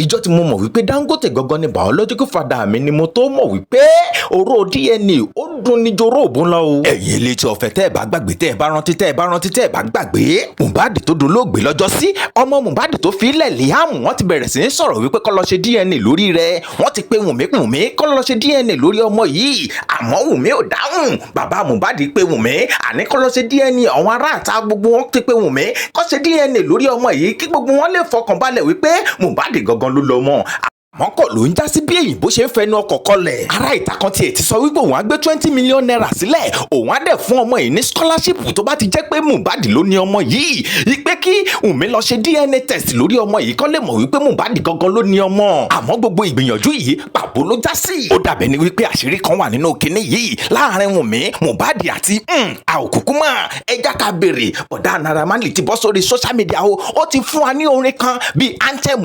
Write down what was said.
ìjọ tí mo mọ̀ wípé Dangote gangan ni biological father mi ni mo tó mọ̀ wípé oró DNA ó dùn ní joró òbó ńlá o. ẹ̀yin elétí ọ̀fẹ́ tẹ́ ẹ bá gbàgbé tẹ́ ẹ bá rántí tẹ́ ẹ bá gbàgbé Mohbad tó dolóògbé lọ́jọ́ sí ọmọ Mohbad tó fi ilẹ̀ Liam wọ́n ti bẹ̀rẹ̀ sí ní sọ̀rọ̀ wípé kó lọ ṣe DNA lórí rẹ̀ wọ́n ti pe Wùnmí kó lọ ṣe DNA lórí ọmọ yìí àmọ́ Wùnmí ò dáhùn bàbá Mohbad pe Wùnmí àní kó lọ ṣe DNA àwọn aráàta gbogbo wọn ti pe Wùnmí kó ṣe DNA lórí ọmọ yìí kí gbogbo wọn lè fọkàn balẹ̀ wípé Mohbad gangan ló lọ́mọ mọ́kọ̀ ló ń já sí bí èyìnbó ṣe ń fẹnu ọkọ̀ kọlẹ̀. ará ìta kan tiẹ̀ ti sọ wípé òun á gbé 20 million naira sílẹ̀ òun á dẹ̀ fún ọmọ yìí ní scholarship tó bá ti jẹ́ pé Mohbad ló ní ọmọ yìí ìpè kí Wùnmí lọ ṣe DNA test lórí ọmọ yìí kó lè mọ̀ wípé Mohbad gangan ló ní ọmọ. àmọ́ gbogbo ìgbìyànjú yìí pàbó ló já sí. ó dàbẹ̀ ni wípé àṣírí kan wà nínú kinní yìí láàrin Wùnmí Mohbad àti àòkùnkùn mọ́ ẹja ká béèrè bọ̀dá Naira Marley ti bọ́ sórí social media ó ti fún wa ní orin kan bíi anthem